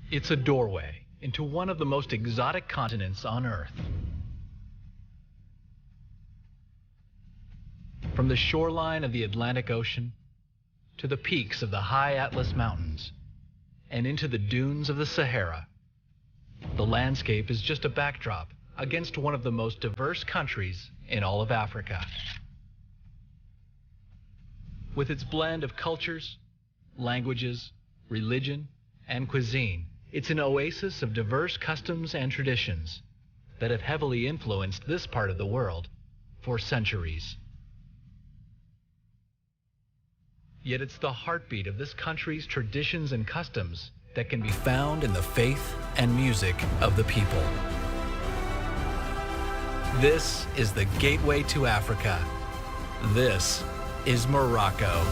It's a doorway into one of the most exotic continents on Earth. From the shoreline of the Atlantic Ocean to the peaks of the high Atlas Mountains and into the dunes of the Sahara, the landscape is just a backdrop against one of the most diverse countries in all of Africa. With its blend of cultures, languages, religion, and cuisine, it's an oasis of diverse customs and traditions that have heavily influenced this part of the world for centuries. Yet it's the heartbeat of this country's traditions and customs that can be found in the faith and music of the people. This is the gateway to Africa. This is Morocco.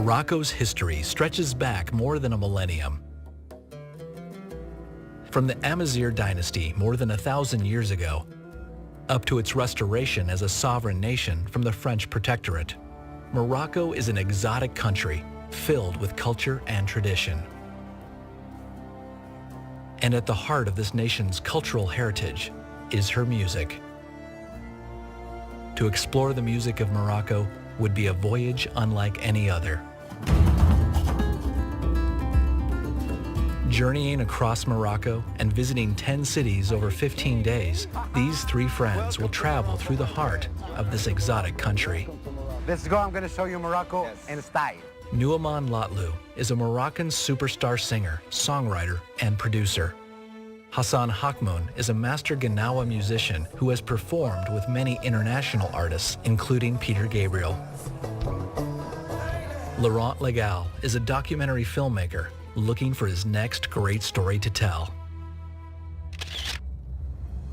Morocco's history stretches back more than a millennium. From the Amazigh dynasty more than 1,000 years ago, up to its restoration as a sovereign nation from the French protectorate, Morocco is an exotic country filled with culture and tradition. And at the heart of this nation's cultural heritage is her music. To explore the music of Morocco would be a voyage unlike any other. Journeying across Morocco and visiting 10 cities over 15 days, these three friends will travel through the heart of this exotic country. Let's go, I'm going to show you Morocco in style. Nouman Latlu is a Moroccan superstar singer, songwriter, and producer. Hassan Hakmoun is a master Gnawa musician who has performed with many international artists, including Peter Gabriel. Laurent Legal is a documentary filmmaker looking for his next great story to tell.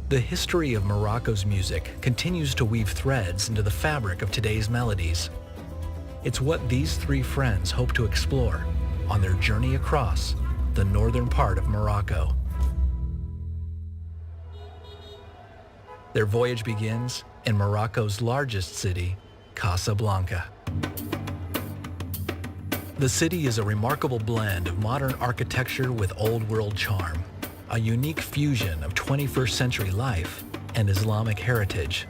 The history of Morocco's music continues to weave threads into the fabric of today's melodies. It's what these three friends hope to explore on their journey across the northern part of Morocco. Their voyage begins in Morocco's largest city, Casablanca. The city is a remarkable blend of modern architecture with old-world charm, a unique fusion of 21st century life and Islamic heritage.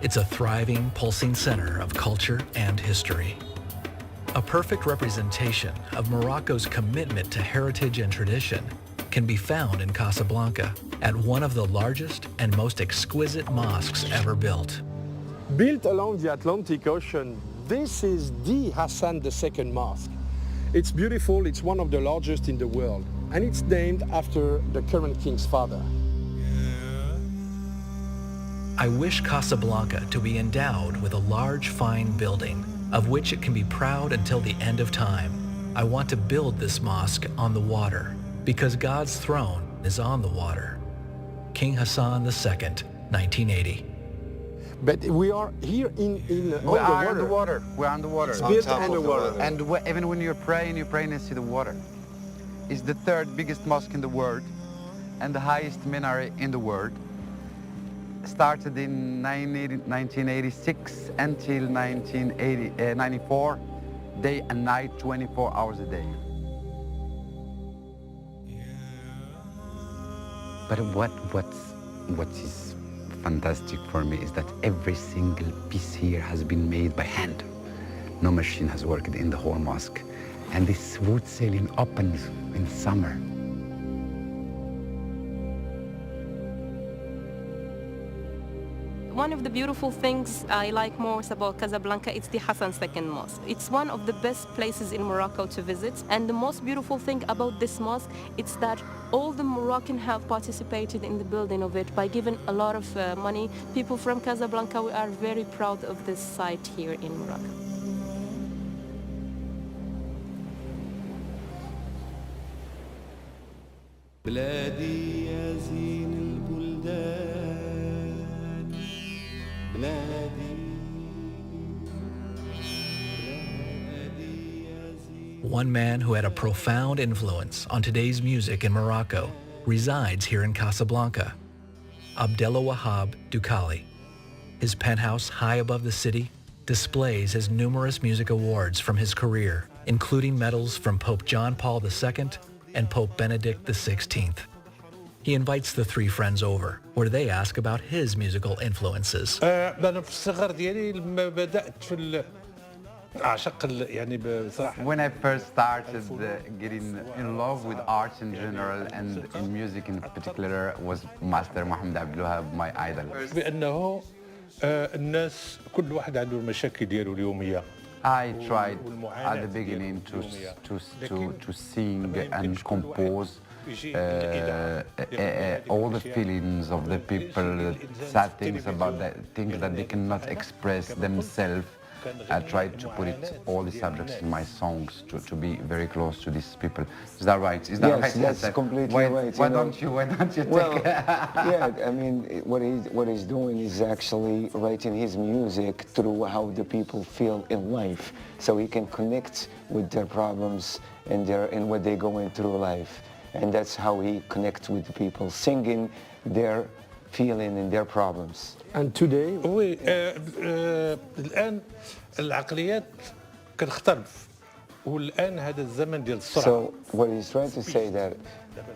It's a thriving, pulsing center of culture and history. A perfect representation of Morocco's commitment to heritage and tradition can be found in Casablanca at one of the largest and most exquisite mosques ever built. Built along the Atlantic Ocean, this is the Hassan II Mosque. It's beautiful, it's one of the largest in the world, and it's named after the current king's father. I wish Casablanca to be endowed with a large, fine building, of which it can be proud until the end of time. I want to build this mosque on the water, because God's throne is on the water. King Hassan II, 1980. But we are here in We are underwater. We're underwater. It's built underwater. And even when you're praying next to the water. It's the third biggest mosque in the world and the highest minaret in the world. Started in 1986 until 1994, day and night, 24 hours a day. But what is fantastic for me is that every single piece here has been made by hand. No machine has worked in the whole mosque. And this smooth sailing opens in summer. One of the beautiful things I like most about Casablanca is the Hassan II Mosque. It's one of the best places in Morocco to visit, and the most beautiful thing about this mosque is that all the Moroccans have participated in the building of it by giving a lot of money. People from Casablanca, we are very proud of this site here in Morocco. بلادي يا زين البلدان بلادي One man who had a profound influence on today's music in Morocco resides here in Casablanca, Abdelwahab Doukhali. His penthouse high above the city displays his numerous music awards from his career, including medals from Pope John Paul II and Pope Benedict XVI. He invites the three friends over, where they ask about his musical influences. أنا في الصغر ديالي لما بدأت في أعشق يعني بصراحة. When I first started getting in love with arts in general and in music in particular was Master Mohammed Abdel Wahab, my idol. بأنه الناس كل واحد عنده المشاكل ديالو اليومية. I tried at the beginning to sing and compose all the feelings of the people, sad things about the things that they cannot express themselves. I tried to put it, all the subjects in my songs to be very close to these people. Is that right? Is that yes, right? that's completely right. Why don't you well, take yeah, I mean, what he's doing is actually writing his music through how the people feel in life, so he can connect with their problems and what they're going through life, and that's how he connects with the people, singing their feeling and their problems. And today, وي الآن العقليات كتختلف والآن هذا الزمن ديال السرعة. So what he's trying to say that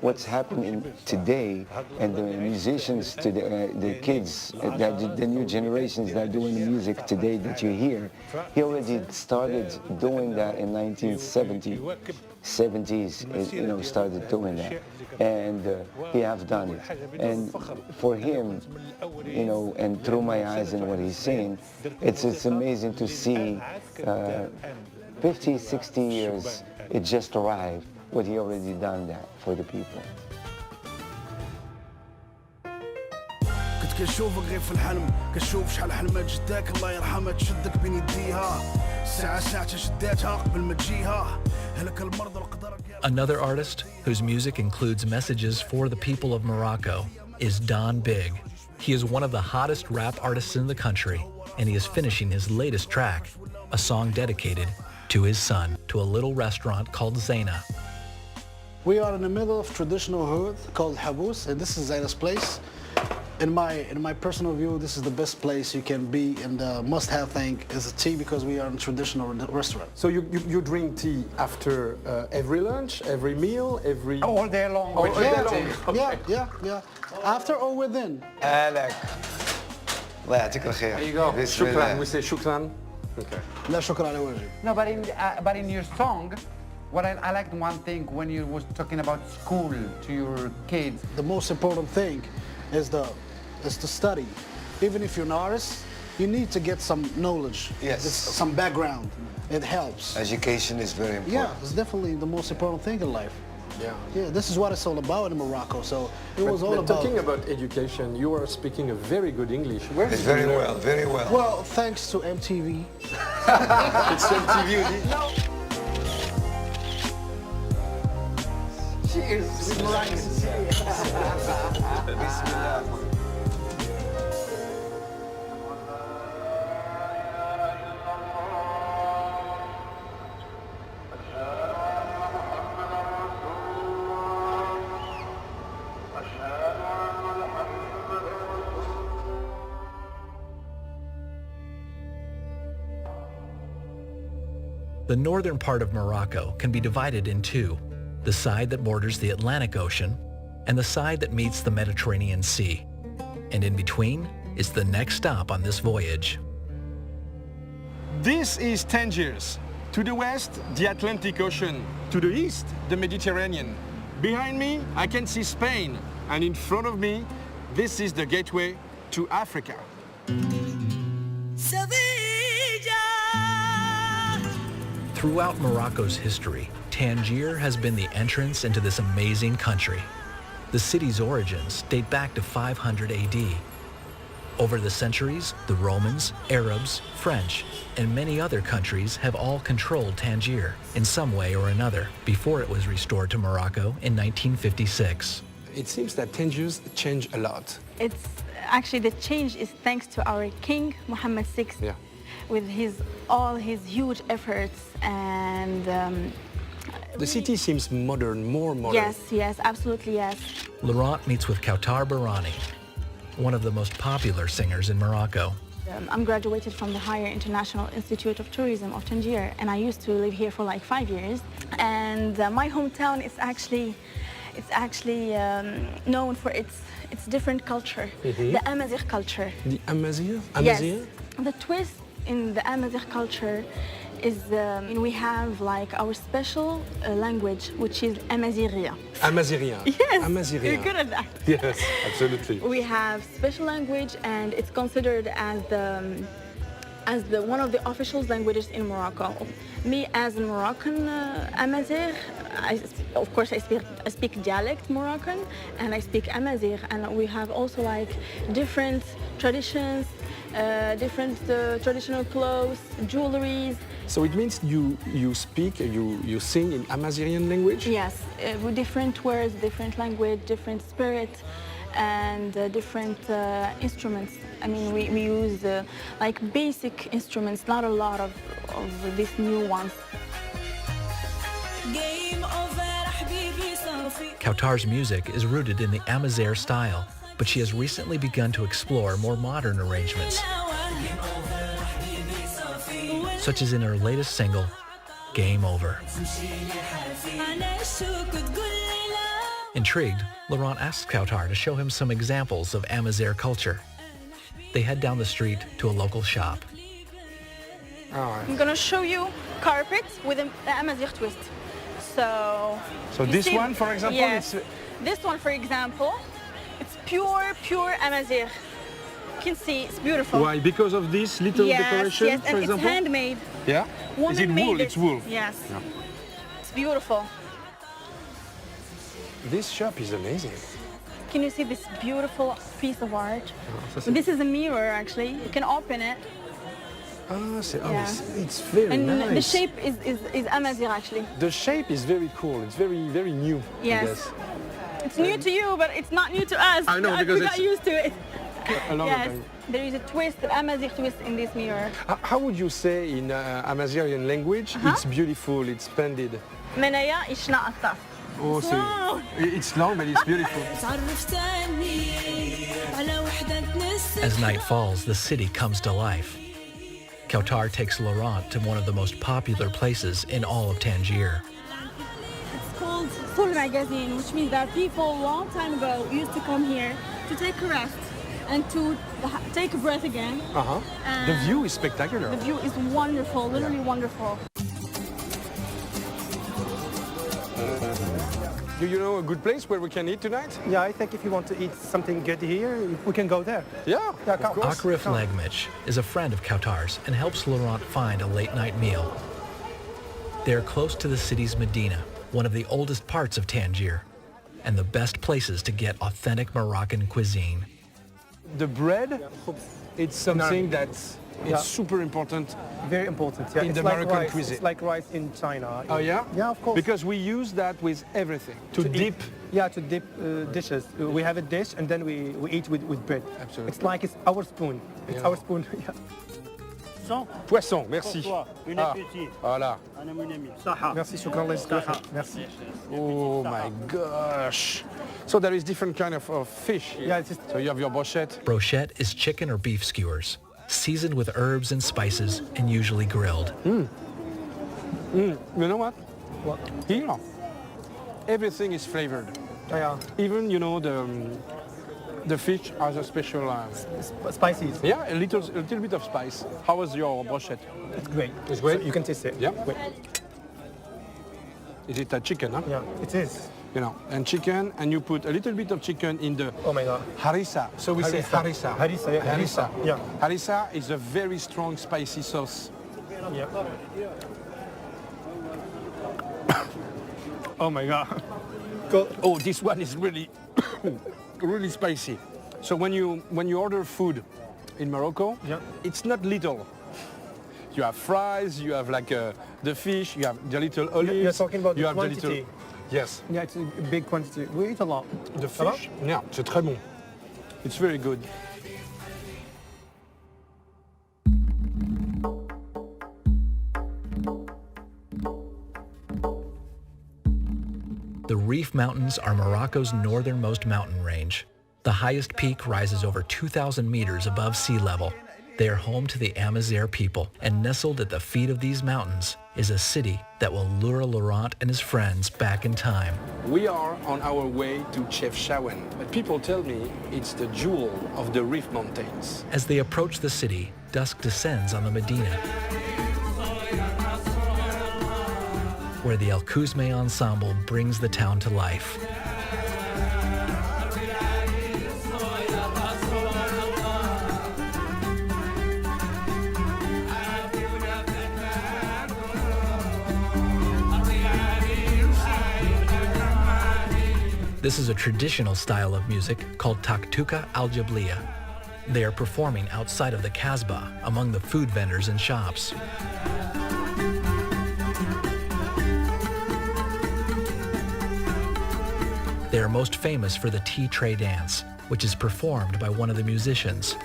what's happening today and the musicians today, the kids, the new generations that are doing music today that you hear, he already started doing that in 1970s, you know, started doing that, and he have done it. And for him, you know, and through my eyes and what he's saying, it's amazing to see 50, 60 years, it just arrived, what he already done that for the people. كنت كنشوفك غير في الحلم كنشوف شحال حلمات جداك الله يرحمها تشدك بين يديها ساعة ساعة شداتها قبل ما تجيها هلك المرضى القدر. Another artist whose music includes messages for the people of Morocco is Don Big. He is one of the hottest rap artists in the country, and he is finishing his latest track, a song dedicated to his son, to a little restaurant called Zaina. We are in the middle of traditional hood called Habous, and this is Zaina's place. In my personal view, this is the best place you can be, and the must-have thing is a tea because we are in a traditional restaurant. so you drink tea after every lunch, every meal, every... all day long? All day long. Okay. Yeah. After or within. هلاك الله يعطيك الخير. There you go. بسم Shukran, الله. we say shukran. Okay. لا شكر على واجب. No, but in your song, what I liked one thing when you was talking about school to your kids. The most important thing is to study. Even if you're an artist, you need to get some knowledge. Yes. Some background. It helps. Education is very important. Yeah, it's definitely the most important thing in life. Yeah. This is what it's all about in Morocco. So it was all But about. talking about education, you are speaking a very good English. Where It's did you very learn? well, very well. Well, thanks to MTV. It's MTV. The northern part of Morocco can be divided in two, the side that borders the Atlantic Ocean and the side that meets the Mediterranean Sea. And in between is the next stop on this voyage. This is Tangiers. To the west, the Atlantic Ocean. To the east, the Mediterranean. Behind me, I can see Spain. And in front of me, this is the gateway to Africa. Throughout Morocco's history, Tangier has been the entrance into this amazing country. The city's origins date back to 500 AD. Over the centuries, the Romans, Arabs, French, and many other countries have all controlled Tangier in some way or another before it was restored to Morocco in 1956. It seems that Tangiers change a lot. It's actually the change is thanks to our king, Mohammed VI, Yeah. with all his huge efforts and The city seems modern, more modern. yes, absolutely yes. Laurent meets with Kautar Barani, one of the most popular singers in Morocco. I'm graduated from the Higher International Institute of Tourism of Tangier, and I used to live here for like 5 years. And my hometown is actually known for its different culture, the Amazigh culture. The Amazigh? Yes. The twist in the Amazigh culture is we have like our special language, which is Amazigh. Amazigh. Yes, Amazigh. you're good at that. Yes, absolutely. We have special language, and it's considered as the one of the official languages in Morocco. Me, as a Moroccan Amazigh, of course I speak dialect Moroccan, and I speak Amazigh, and we have also like different traditions, different traditional clothes, jewelries. So it means you sing in Amazighian language? Yes, with different words, different language, different spirit, and different instruments. I mean, we use like basic instruments, not a lot of these new ones. Kautar's music is rooted in the Amazigh style, but she has recently begun to explore more modern arrangements, such as in her latest single, Game Over. Intrigued, Laurent asks Kautar to show him some examples of Amazigh culture. They head down the street to a local shop. I'm gonna show you carpets with an Amazigh twist. So you this see- one, for example, yes. it's... This one, for example, it's pure Amazigh. You can see it's beautiful. Why? Because of this little decoration, yes, for and example? it's handmade. Yeah? Woman Is it made wool? it. It's wool. Yes. Yeah. It's beautiful. This shop is amazing. Can you see this beautiful piece of art? ça, c'est- This is a mirror, actually. You can open it. Yeah. It's very And nice. the shape is Amazigh, actually. The shape is very cool. It's very, very new. I Yes. guess. It's new to you, but it's not new to us. I know, because we got it's- used to it. A lot of Yes, time. there is a twist, an Amazigh twist in this mirror. How would you say in Amazighian language, it's beautiful, it's splendid? منايا يشنا الطف. Oh, Wow. it's long, but it's beautiful. As night falls, the city comes to life. Kautar takes Laurent to one of the most popular places in all of Tangier. It's called Full Magazine, which means that people a long time ago used to come here to take a rest and to take a breath again. The view is spectacular. The view is wonderful, literally wonderful. Do you know a good place where we can eat tonight? Yeah, I think if you want to eat something good here, we can go there. Yeah, of course. Akrif Legmich is a friend of Kautar's and helps Laurent find a late-night meal. They're close to the city's Medina, one of the oldest parts of Tangier, and the best places to get authentic Moroccan cuisine. The bread, it's something that's super important. Very important. Yeah, In it's the like Moroccan rice. cuisine. It's like rice in China. Oh yeah? Yeah, of course. Because we use that with everything. To dip. Yeah, to dip dishes. We have a dish and then we eat with bread. Absolutely. It's like it's our spoon. It's Yeah. our spoon. Yeah. Poisson, merci. Voilà. Merci, shukran Allah. Merci. Oh my gosh. So there is different kind of fish. Yeah, it's just So you have your brochette. Brochette is chicken or beef skewers, seasoned with herbs and spices and usually grilled. You know what? What? Here, everything is flavored. yeah, Even, you know, the fish has a special... spices. yeah, a little bit of spice. How was your brochette? It's great. It's great? So you can taste it. Yeah? Wait. Is it a chicken, huh? Yeah, it is. you know, and chicken, and you put a little bit of chicken in the Oh my God. harissa. So we say harissa. Harissa, yeah. Harissa. Yeah. Harissa is a very strong spicy sauce. Yeah. Oh my God. Go. Oh, this one is really, really spicy. So when you order food in Morocco, Yeah. it's not little. You have fries, you have like the fish, you have the little olives. You're talking about you the have quantity. the little, yes. Yeah, it's a big quantity. We eat a lot. The Ça va? fish, yeah, c'est très bon. It's very good. The Rif Mountains are Morocco's northernmost mountain range. The highest peak rises over 2,000 meters above sea level. They are home to the Amazigh people, and nestled at the feet of these mountains is a city that will lure Laurent and his friends back in time. We are on our way to Chefchaouen, but people tell me it's the jewel of the Rif Mountains. As they approach the city, dusk descends on the Medina, where the El Kouzme ensemble brings the town to life. This is a traditional style of music called Taktuka al-Jabliya. They are performing outside of the Kasbah among the food vendors and shops. They are most famous for the tea tray dance, which is performed by one of the musicians.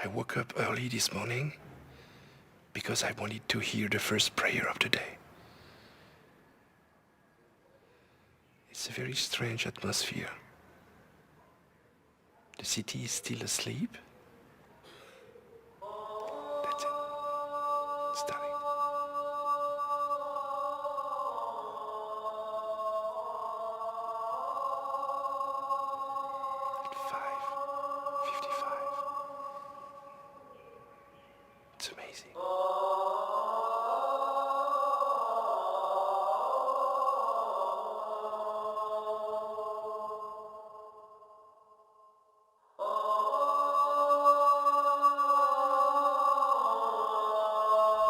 I woke up early this morning because I wanted to hear the first prayer of the day. It's a very strange atmosphere. The city is still asleep. That's it. It's starting. At 5:55. It's amazing.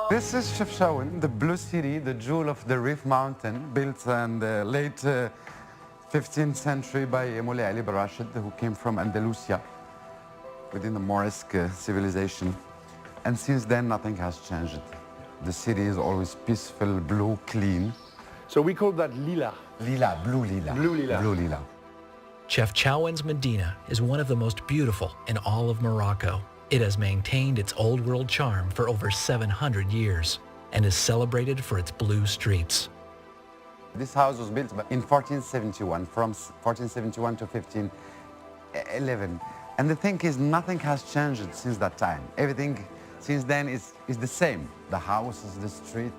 This is Chefchaouen, the blue city, the jewel of the Rif Mountain, built in the late 15th century by Moulay Ali Barashid, who came from Andalusia within the Moresque civilization. And since then, nothing has changed. The city is always peaceful, blue, clean. So we call that lila. Lila, blue lila. Blue lila. Blue lila. Chefchaouen's Medina is one of the most beautiful in all of Morocco. It has maintained its old world charm for over 700 years and is celebrated for its blue streets. This house was built in 1471, from 1471 to 1511. And the thing is, nothing has changed since that time. Everything since then is the same. The houses, the street.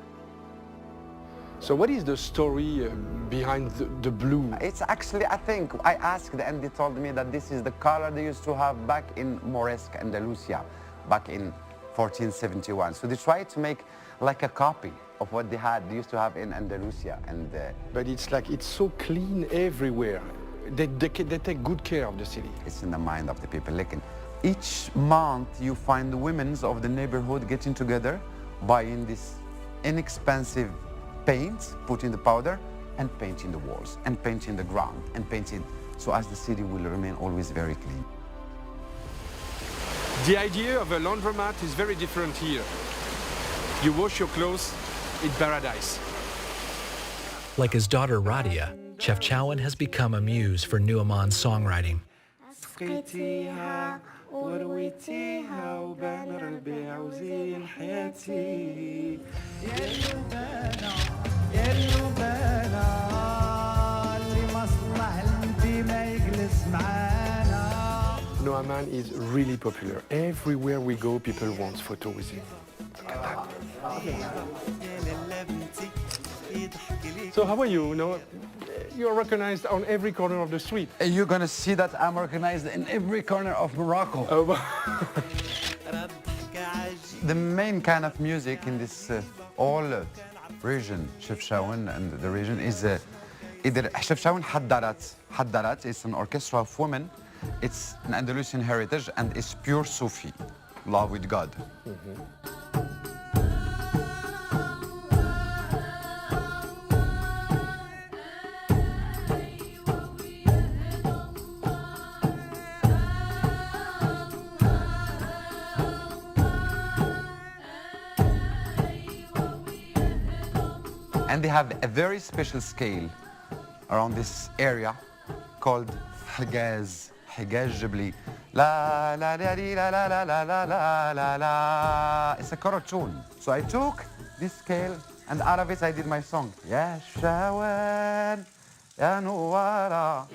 So what is the story behind the blue? It's actually, I think, I asked and they told me that this is the color they used to have back in Moresque, Andalusia, back in 1471. So they tried to make like a copy of what they used to have in Andalusia. And But it's like, it's so clean everywhere. They take good care of the city. It's in the mind of the people. Like each month you find the women of the neighborhood getting together, buying this inexpensive paint, putting the powder, and painting the walls, and painting the ground, and painting, so as the city will remain always very clean. The idea of a laundromat is very different here. You wash your clothes in paradise. Like his daughter Radia, Chefchaouen has become a muse for Nu'uman's songwriting. ورويتيها وبان ربيع وزين حياتي يا اللبانة يا اللبانة اللي مصلح انتي ما يجلس معانا. Nu'uman is really popular. Everywhere we go, people want photo with him. Look at that. So how are you? You know, you're recognized on every corner of the street. You're gonna see that I'm recognized in every corner of Morocco. The main kind of music in this all region, Chefchaouen and the region, is either Chefchaouen Haddarat is an orchestra of women. It's an Andalusian heritage and it's pure Sufi, love with God. And they have a very special scale around this area called Higaz Jibli. La la la la la la la la la la la. It's a chorus tune. So I took this scale and out of it I did my song. Ya Shawan, Ya Nuwara.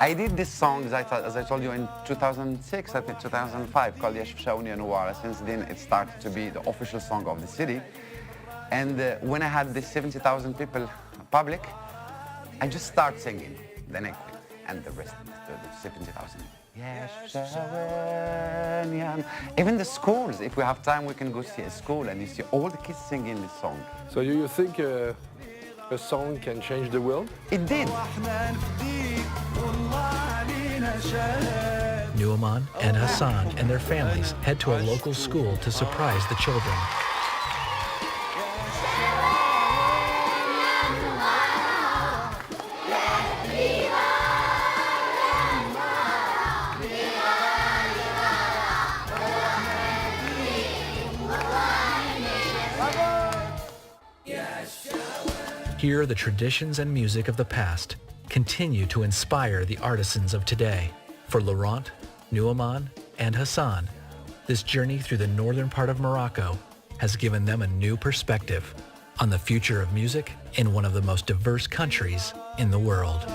I did this song, as I told you, in 2006, I think 2005, called Ya Chefchaouen Ya Nuwara. Since then, it started to be the official song of the city. And when I had the 70,000 people public, I just started singing the next week, and the rest, the 70,000. Ya Chefchaouen Ya. Even the schools, if we have time, we can go see a school, and you see all the kids singing this song. So you think a song can change the world? It did. Nu'man and Hassan and their families head to a local school to surprise the children. Here, the traditions and music of the past continue to inspire the artisans of today. For Laurent, Nu'man, and Hassan, this journey through the northern part of Morocco has given them a new perspective on the future of music in one of the most diverse countries in the world.